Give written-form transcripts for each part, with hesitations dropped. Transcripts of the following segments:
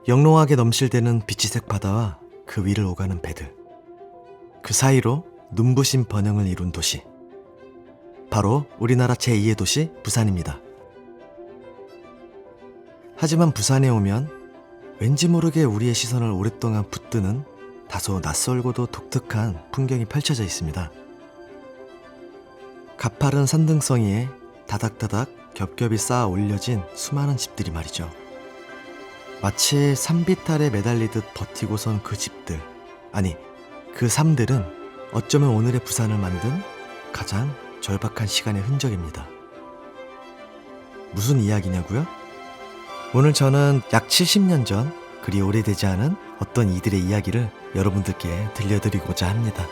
영롱하게 넘실대는 비치색 바다와 그 위를 오가는 배들, 그 사이로 눈부신 번영을 이룬 도시, 바로 우리나라 제2의 도시 부산입니다. 하지만 부산에 오면 왠지 모르게 우리의 시선을 오랫동안 붙드는 다소 낯설고도 독특한 풍경이 펼쳐져 있습니다. 가파른 산등성이에 다닥다닥 겹겹이 쌓아 올려진 수많은 집들이 말이죠. 마치 산비탈에 매달리듯 버티고선 그 집들, 아니 그 삶들은 어쩌면 오늘의 부산을 만든 가장 절박한 시간의 흔적입니다. 무슨 이야기냐고요? 오늘 저는 약 70년 전 그리 오래되지 않은 어떤 이들의 이야기를 여러분들께 들려드리고자 합니다.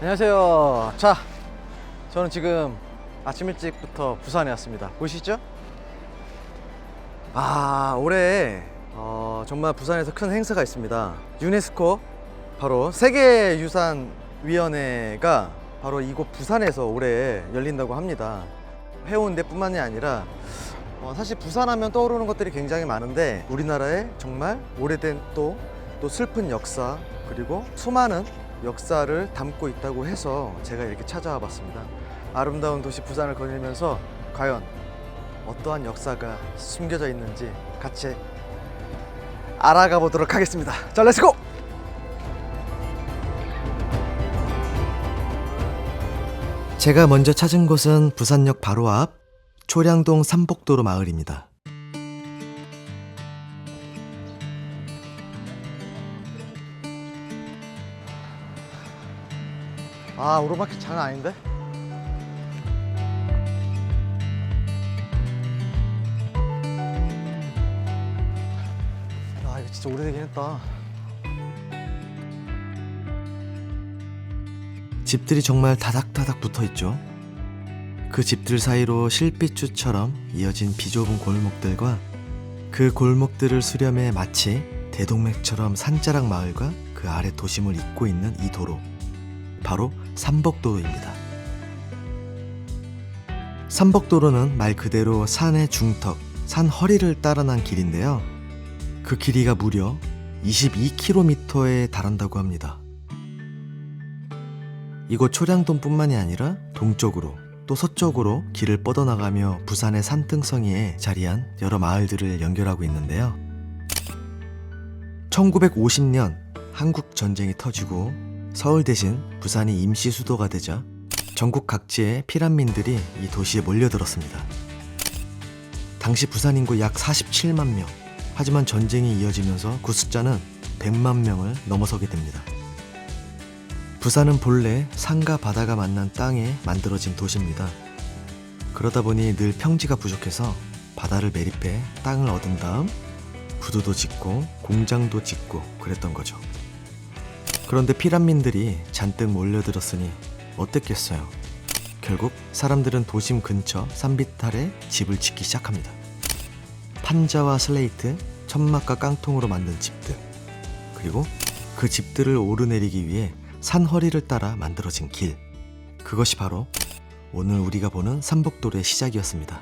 안녕하세요. 자, 저는 지금 아침 일찍부터 부산에 왔습니다. 보이시죠? 올해 정말 부산에서 큰 행사가 있습니다. 유네스코, 바로 세계유산위원회가 바로 이곳 부산에서 올해 열린다고 합니다. 해운대뿐만이 아니라 사실 부산하면 떠오르는 것들이 굉장히 많은데 우리나라의 정말 오래된 또 슬픈 역사, 그리고 수많은 역사를 담고 있다고 해서 제가 이렇게 찾아와 봤습니다. 아름다운 도시 부산을 거닐면서 과연 어떠한 역사가 숨겨져 있는지 같이 알아가 보도록 하겠습니다. 자, 렛츠고! 제가 먼저 찾은 곳은 부산역 바로 앞 초량동 삼복도로 마을입니다. 오르막길 장난 아닌데? 이거 진짜 오래되긴 했다. 집들이 정말 다닥다닥 붙어있죠. 그 집들 사이로 실핏줄처럼 이어진 비좁은 골목들과 그 골목들을 수렴해 마치 대동맥처럼 산자락 마을과 그 아래 도심을 잇고 있는 이 도로, 바로 삼복도로입니다. 삼복도로는 말 그대로 산의 중턱, 산 허리를 따라 난 길인데요. 그 길이가 무려 22km에 달한다고 합니다. 이곳 초량동뿐만이 아니라 동쪽으로 또 서쪽으로 길을 뻗어나가며 부산의 산등성이에 자리한 여러 마을들을 연결하고 있는데요. 1950년 한국 전쟁이 터지고 서울 대신 부산이 임시 수도가 되자 전국 각지의 피란민들이 이 도시에 몰려들었습니다. 당시 부산 인구 약 47만 명. 하지만 전쟁이 이어지면서 그 숫자는 100만 명을 넘어서게 됩니다. 부산은 본래 산과 바다가 만난 땅에 만들어진 도시입니다. 그러다 보니 늘 평지가 부족해서 바다를 매립해 땅을 얻은 다음 부두도 짓고 공장도 짓고 그랬던 거죠. 그런데 피란민들이 잔뜩 몰려들었으니 어땠겠어요? 결국 사람들은 도심 근처 산비탈에 집을 짓기 시작합니다. 판자와 슬레이트, 천막과 깡통으로 만든 집들, 그리고 그 집들을 오르내리기 위해 산 허리를 따라 만들어진 길, 그것이 바로 오늘 우리가 보는 삼복도로의 시작이었습니다.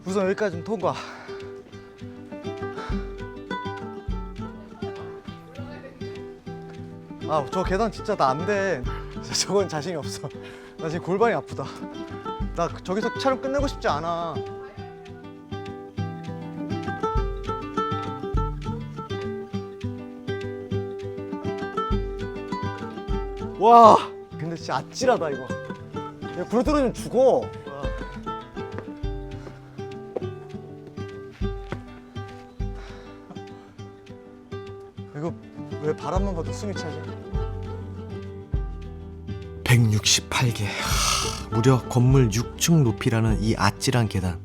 우선 여기까지는 통과. 저 계단 진짜 나 안 돼. 저건 자신이 없어. 나 지금 골반이 아프다. 나 저기서 촬영 끝내고 싶지 않아. 와, 근데 진짜 아찔하다 이거. 야, 불 떨어지면 죽어. 이거 왜 바람만 봐도 숨이 차지? 168개, 무려 건물 6층 높이라는 이 아찔한 계단.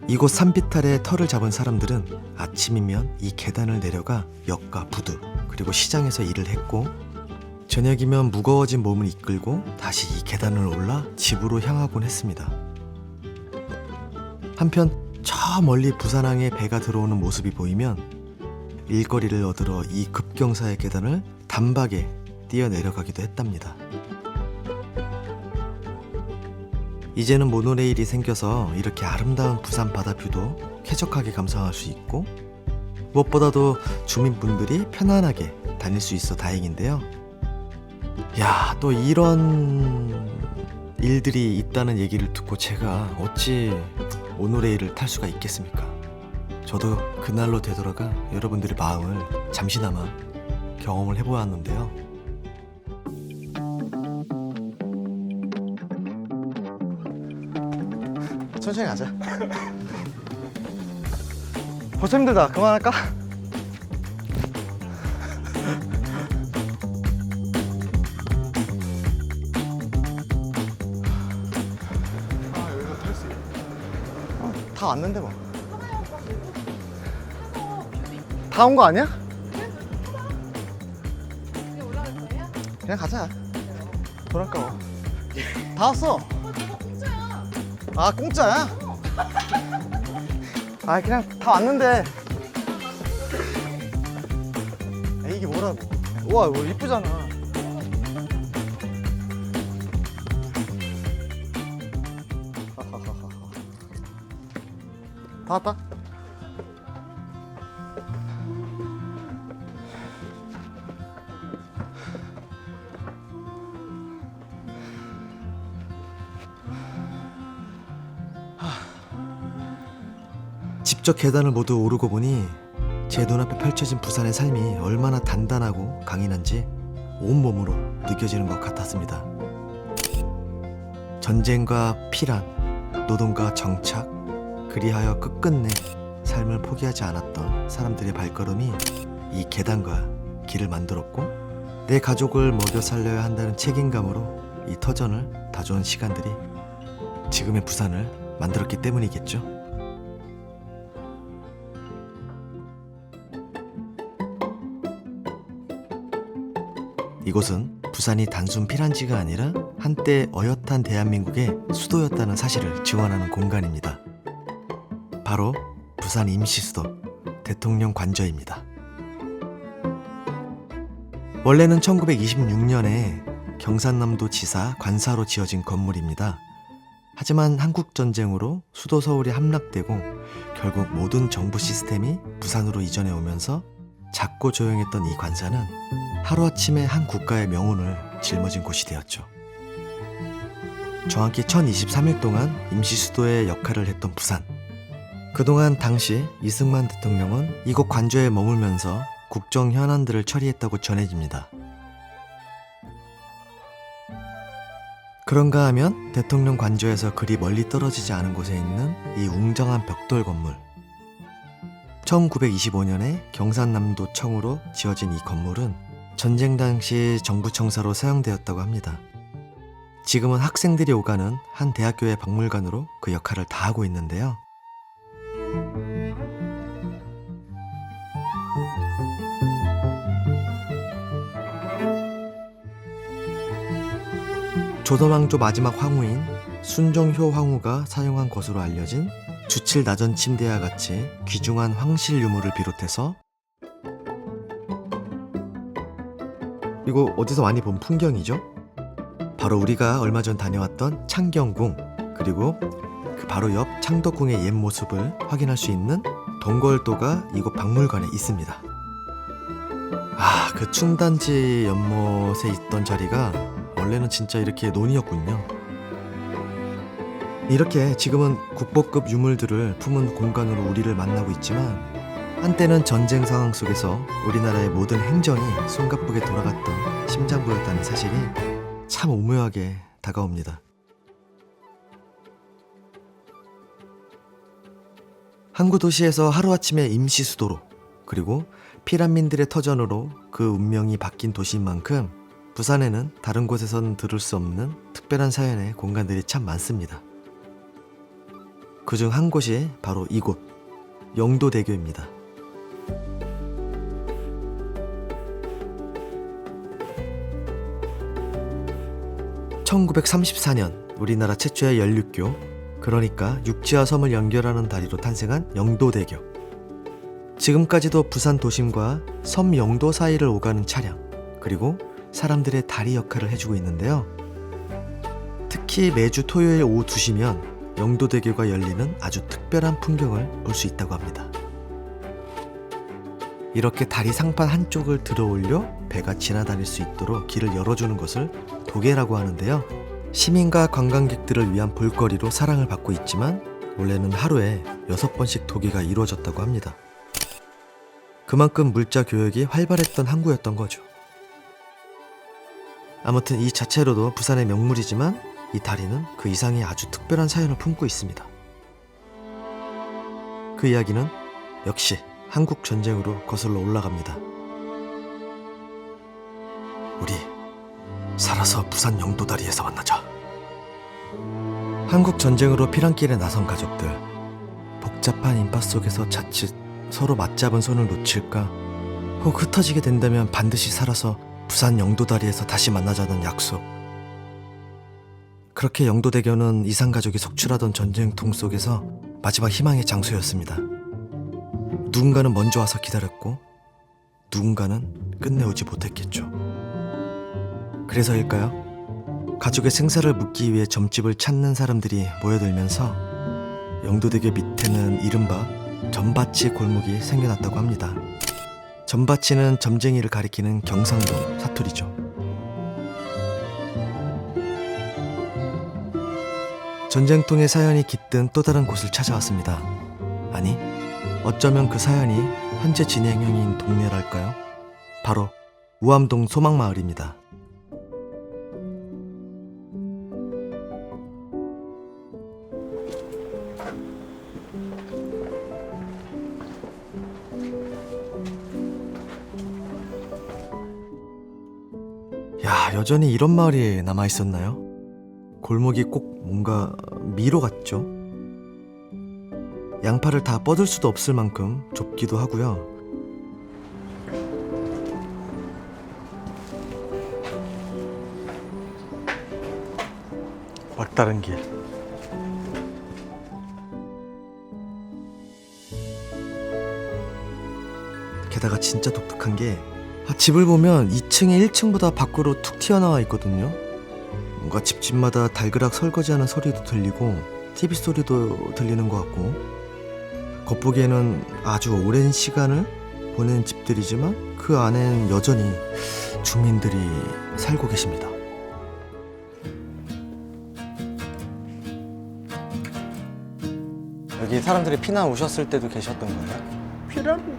이곳 산비탈에 터를 잡은 사람들은 아침이면 이 계단을 내려가 역과 부두, 그리고 시장에서 일을 했고, 저녁이면 무거워진 몸을 이끌고 다시 이 계단을 올라 집으로 향하곤 했습니다. 한편 저 멀리 부산항에 배가 들어오는 모습이 보이면 일거리를 얻으러 이 급경사의 계단을 단박에 뛰어내려가기도 했답니다. 이제는 모노레일이 생겨서 이렇게 아름다운 부산 바다뷰도 쾌적하게 감상할 수 있고 무엇보다도 주민분들이 편안하게 다닐 수 있어 다행인데요. 야, 또 이런 일들이 있다는 얘기를 듣고 제가 어찌 모노레일을 탈 수가 있겠습니까? 저도 그날로 되돌아가 여러분들의 마음을 잠시나마 경험을 해보았는데요. 천천히 가자. 벌써 힘들다. 그만할까? 다 왔는데 뭐. 다 온 거 아니야? 그냥 가자. 돈 아까워. 다 왔어. 아, 공짜야? 아, 그냥 다 왔는데. 아, 이게 뭐라고. 우와, 이거 이쁘잖아. 다 왔다. 직접 계단을 모두 오르고 보니 제 눈앞에 펼쳐진 부산의 삶이 얼마나 단단하고 강인한지 온몸으로 느껴지는 것 같았습니다. 전쟁과 피란, 노동과 정착, 그리하여 끝끝내 삶을 포기하지 않았던 사람들의 발걸음이 이 계단과 길을 만들었고 내 가족을 먹여 살려야 한다는 책임감으로 이 터전을 다져온 시간들이 지금의 부산을 만들었기 때문이겠죠. 이곳은 부산이 단순 피란지가 아니라 한때 어엿한 대한민국의 수도였다는 사실을 증언하는 공간입니다. 바로 부산 임시수도 대통령 관저입니다. 원래는 1926년에 경산남도 지사 관사로 지어진 건물입니다. 하지만 한국전쟁으로 수도 서울이 함락되고 결국 모든 정부 시스템이 부산으로 이전해 오면서 작고 조용했던 이 관사는 하루아침에 한 국가의 명운을 짊어진 곳이 되었죠. 정확히 1023일 동안 임시수도의 역할을 했던 부산. 그동안 당시 이승만 대통령은 이곳 관저에 머물면서 국정 현안들을 처리했다고 전해집니다. 그런가 하면 대통령 관저에서 그리 멀리 떨어지지 않은 곳에 있는 이 웅장한 벽돌 건물. 1925년에 경산남도청으로 지어진 이 건물은 전쟁 당시 정부 청사로 사용되었다고 합니다. 지금은 학생들이 오가는 한 대학교의 박물관으로 그 역할을 다하고 있는데요. 조선왕조 마지막 황후인 순종효 황후가 사용한 것으로 알려진 주칠 나전 침대와 같이 귀중한 황실 유물을 비롯해서 이거 어디서 많이 본 풍경이죠? 바로 우리가 얼마 전 다녀왔던 창경궁, 그리고 그 바로 옆 창덕궁의 옛 모습을 확인할 수 있는 동거울도가 이곳 박물관에 있습니다. 아, 그 춘단지 연못에 있던 자리가 원래는 진짜 이렇게 논이었군요. 이렇게 지금은 국보급 유물들을 품은 공간으로 우리를 만나고 있지만 한때는 전쟁 상황 속에서 우리나라의 모든 행정이 숨가쁘게 돌아갔던 심장부였다는 사실이 참 오묘하게 다가옵니다. 항구 도시에서 하루아침에 임시수도로, 그리고 피란민들의 터전으로 그 운명이 바뀐 도시인 만큼 부산에는 다른 곳에선 들을 수 없는 특별한 사연의 공간들이 참 많습니다. 그중 한 곳이 바로 이곳 영도대교입니다. 1934년 우리나라 최초의 연륙교, 그러니까 육지와 섬을 연결하는 다리로 탄생한 영도대교. 지금까지도 부산 도심과 섬 영도 사이를 오가는 차량, 그리고 사람들의 다리 역할을 해주고 있는데요. 특히 매주 토요일 오후 2시면 영도대교가 열리는 아주 특별한 풍경을 볼 수 있다고 합니다. 이렇게 다리 상판 한쪽을 들어올려 배가 지나다닐 수 있도록 길을 열어주는 것을 도계라고 하는데요. 시민과 관광객들을 위한 볼거리로 사랑을 받고 있지만 원래는 하루에 6번씩 도계가 이루어졌다고 합니다. 그만큼 물자 교역이 활발했던 항구였던 거죠. 아무튼 이 자체로도 부산의 명물이지만 이 다리는 그 이상의 아주 특별한 사연을 품고 있습니다. 그 이야기는 역시 한국 전쟁으로 거슬러 올라갑니다. 우리 살아서 부산 영도다리에서 만나자. 한국 전쟁으로 피난길에 나선 가족들, 복잡한 인파 속에서 자칫 서로 맞잡은 손을 놓칠까, 혹 흩어지게 된다면 반드시 살아서 부산 영도다리에서 다시 만나자는 약속. 그렇게 영도대교는 이산가족이 속출하던 전쟁통 속에서 마지막 희망의 장소였습니다. 누군가는 먼저 와서 기다렸고 누군가는 끝내오지 못했겠죠. 그래서일까요? 가족의 생사를 묻기 위해 점집을 찾는 사람들이 모여들면서 영도대교 밑에는 이른바 점바치 골목이 생겨났다고 합니다. 점바치는 점쟁이를 가리키는 경상도 사투리죠. 전쟁통의 사연이 깃든 또 다른 곳을 찾아왔습니다. 아니, 어쩌면 그 사연이 현재 진행형인 동네랄까요? 바로 우암동 소망마을입니다. 야, 여전히 이런 마을이 남아있었나요? 골목이 꼭 뭔가 미로 같죠? 양팔을 다 뻗을 수도 없을 만큼 좁기도 하고요. 막다른 길. 게다가 진짜 독특한 게 집을 보면 2층에 1층보다 밖으로 툭 튀어나와 있거든요. 뭔가 집집마다 달그락 설거지하는 소리도 들리고 TV 소리도 들리는 것 같고, 겉보기에는 아주 오랜 시간을 보낸 집들이지만 그 안에는 여전히 주민들이 살고 계십니다. 여기 사람들이 피난 오셨을 때도 계셨던 거예요? 피난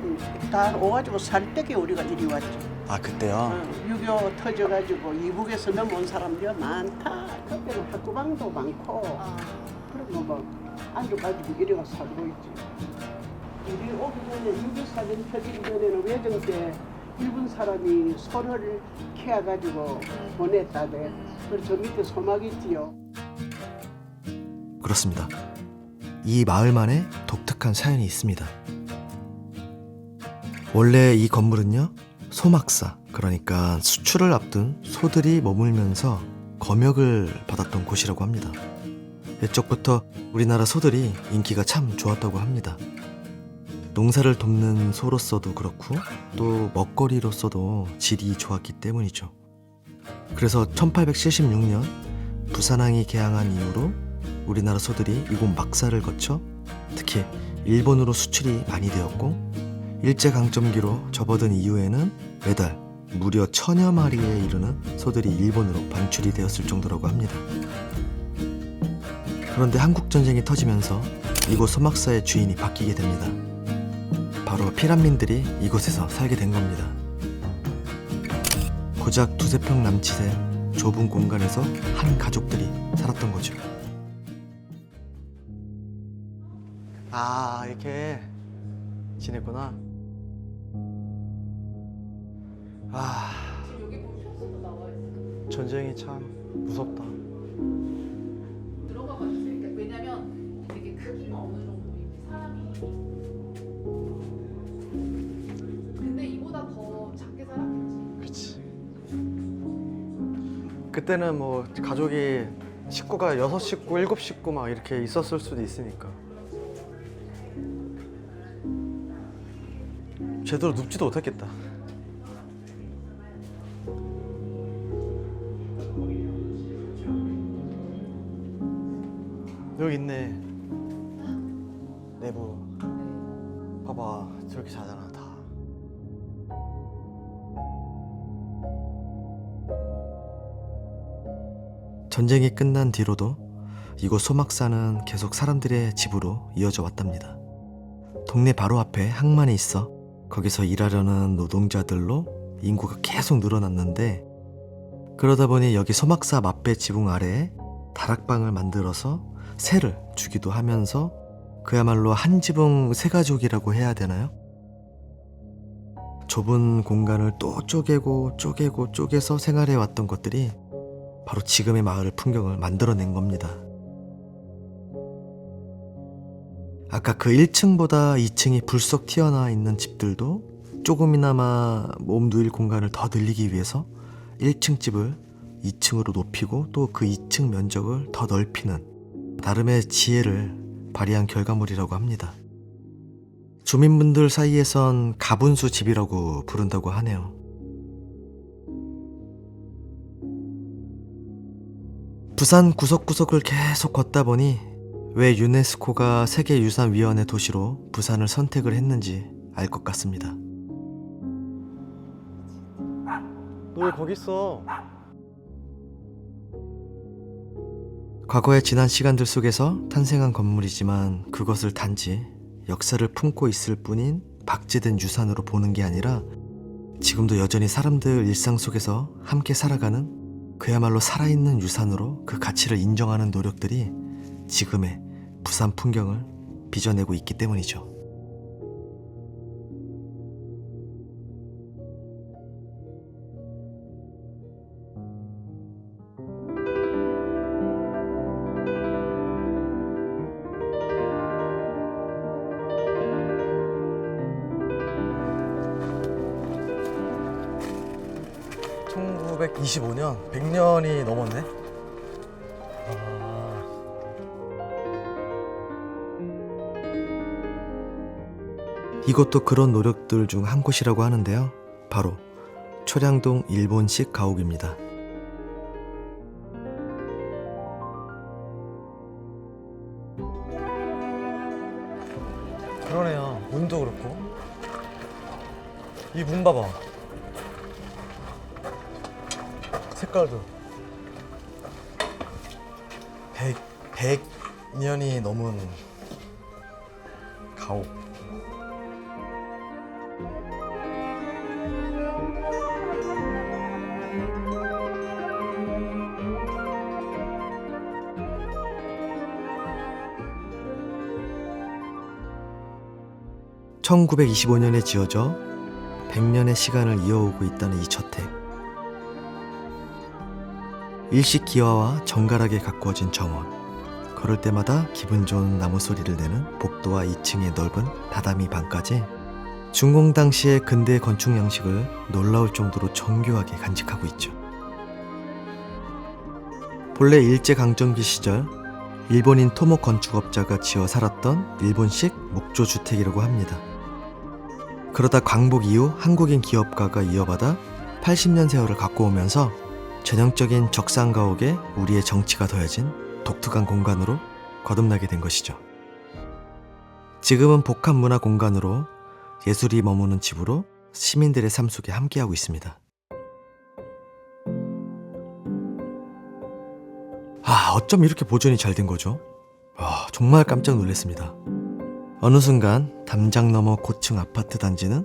다 오가지고 살 때게 우리가 이리 왔지. 아, 그때요? 6.25 터져가지고 이북에서 넘어온 사람들 많다. 그때는 학구방도 많고. 그리고 뭐 앉아가지고 이리 가서 살고 있지. 우리 오기 전에 6.25 사전 터지기 전에는 외정 때 일본 사람이 소를 캐가지고 보냈다대. 그래서 저 밑에 소막이 있지요. 그렇습니다. 이 마을만의 독특한 사연이 있습니다. 원래 이 건물은요, 소막사, 그러니까 수출을 앞둔 소들이 머물면서 검역을 받았던 곳이라고 합니다. 옛적부터 우리나라 소들이 인기가 참 좋았다고 합니다. 농사를 돕는 소로서도 그렇고 또 먹거리로서도 질이 좋았기 때문이죠. 그래서 1876년 부산항이 개항한 이후로 우리나라 소들이 이곳 막사를 거쳐 특히 일본으로 수출이 많이 되었고, 일제강점기로 접어든 이후에는 매달 무려 1000여 마리에 이르는 소들이 일본으로 반출이 되었을 정도라고 합니다. 그런데 한국전쟁이 터지면서 이곳 소막사의 주인이 바뀌게 됩니다. 바로 피난민들이 이곳에서 살게 된 겁니다. 고작 2-3평 남짓의 좁은 공간에서 한 가족들이 살았던 거죠. 아, 이렇게 지냈구나. 아, 전쟁이 참 무섭다. 들어가 봐주세요. 그러니까 왜냐면 되게 크기가 어느 정도 이렇게 사람이. 근데 이보다 더 작게 살았겠지. 그치. 그때는 뭐 가족이 식구가 6식구, 7식구 막 이렇게 있었을 수도 있으니까. 제대로 눕지도 못했겠다. 여기 있네. 내부. 봐봐, 저렇게 자잖아 다. 전쟁이 끝난 뒤로도 이곳 소막사는 계속 사람들의 집으로 이어져 왔답니다. 동네 바로 앞에 항만이 있어 거기서 일하려는 노동자들로 인구가 계속 늘어났는데, 그러다 보니 여기 소막사 맞배 지붕 아래에 다락방을 만들어서 새를 주기도 하면서 그야말로 한 지붕 새 가족이라고 해야 되나요? 좁은 공간을 또 쪼개고 쪼개서 생활해 왔던 것들이 바로 지금의 마을 풍경을 만들어낸 겁니다. 아까 그 1층보다 2층이 불쑥 튀어나와 있는 집들도 조금이나마 몸 누일 공간을 더 늘리기 위해서 1층 집을 2층으로 높이고 또 그 2층 면적을 더 넓히는 나름의 지혜를 발휘한 결과물이라고 합니다. 주민분들 사이에선 가분수 집이라고 부른다고 하네요. 부산 구석구석을 계속 걷다 보니 왜 유네스코가 세계유산위원회 도시로 부산을 선택을 했는지 알 것 같습니다. 너 왜 거기 있어? 과거의 지난 시간들 속에서 탄생한 건물이지만 그것을 단지 역사를 품고 있을 뿐인 박제된 유산으로 보는 게 아니라 지금도 여전히 사람들 일상 속에서 함께 살아가는 그야말로 살아있는 유산으로 그 가치를 인정하는 노력들이 지금의 부산 풍경을 빚어내고 있기 때문이죠. (1925년) 100년이 넘었네. 이것도 그런 노력들 중 한 곳이라고 하는데요. 바로 초량동 일본식 가옥입니다. 그러네요. 문도 그렇고. 이 문 봐봐. 색깔도 100년이 넘은 가옥. (1925년에) 지어져 100년의 시간을 이어오고 있다는 이 저택. 일식 기와와 정갈하게 가꾸어진 정원. 걸을 때마다 기분 좋은 나무 소리를 내는 복도와 2층의 넓은 다다미 방까지 준공 당시의 근대 건축 양식을 놀라울 정도로 정교하게 간직하고 있죠. 본래 일제강점기 시절 일본인 토목 건축업자가 지어 살았던 일본식 목조주택이라고 합니다. 그러다 광복 이후 한국인 기업가가 이어받아 80년 세월을 갖고 오면서 전형적인 적상가옥에 우리의 정치가 더해진 독특한 공간으로 거듭나게 된 것이죠. 지금은 복합문화 공간으로 예술이 머무는 집으로 시민들의 삶 속에 함께하고 있습니다. 어쩜 이렇게 보존이 잘 된 거죠? 정말 깜짝 놀랐습니다. 어느 순간 담장 너머 고층 아파트 단지는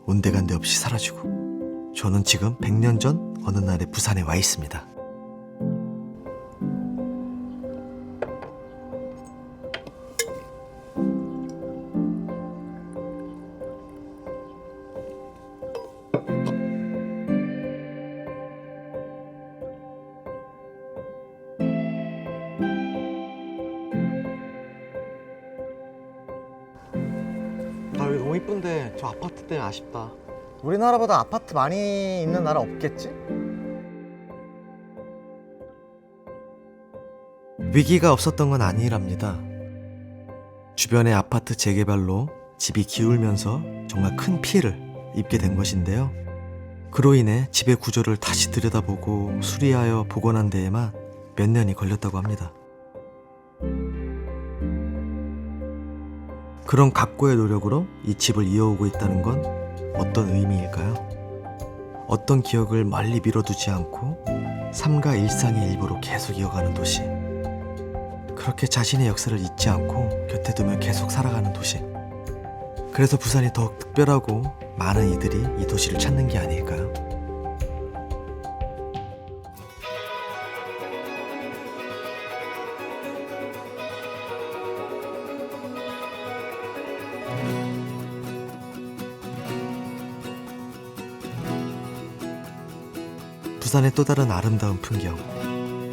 온데간데 없이 사라지고 저는 지금 100년 전 어느 날의 부산에 와 있습니다. 여기 너무 이쁜데 저 아파트 때문에 아쉽다. 우리나라보다 아파트 많이 있는 나라 없겠지? 위기가 없었던 건 아니랍니다. 주변의 아파트 재개발로 집이 기울면서 정말 큰 피해를 입게 된 것인데요. 그로 인해 집의 구조를 다시 들여다보고 수리하여 복원한 데에만 몇 년이 걸렸다고 합니다. 그런 각고의 노력으로 이 집을 이어오고 있다는 건 어떤 의미일까요? 어떤 기억을 멀리 미뤄두지 않고 삶과 일상의 일부로 계속 이어가는 도시. 그렇게 자신의 역사를 잊지 않고 곁에 두며 계속 살아가는 도시. 그래서 부산이 더욱 특별하고 많은 이들이 이 도시를 찾는 게 아닐까요? 부산의 또 다른 아름다운 풍경,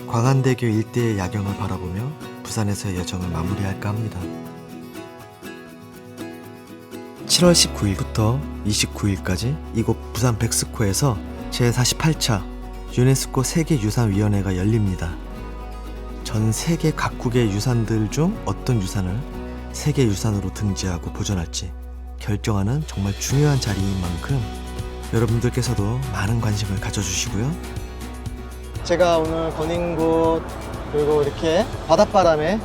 광안대교 일대의 야경을 바라보며 부산에서의 여정을 마무리할까 합니다. 7월 19일부터 29일까지 이곳 부산 백스코에서 제48차 유네스코 세계유산위원회가 열립니다. 전 세계 각국의 유산들 중 어떤 유산을 세계유산으로 등재하고 보존할지 결정하는 정말 중요한 자리인 만큼 여러분들께서도 많은 관심을 가져주시고요. 제가 오늘 거닌 곳 그리고 이렇게 바닷바람에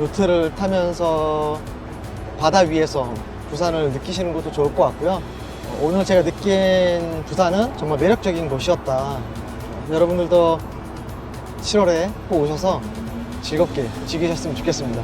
요트를 타면서 바다 위에서 부산을 느끼시는 것도 좋을 것 같고요. 오늘 제가 느낀 부산은 정말 매력적인 곳이었다. 여러분들도 7월에 꼭 오셔서 즐겁게 즐기셨으면 좋겠습니다.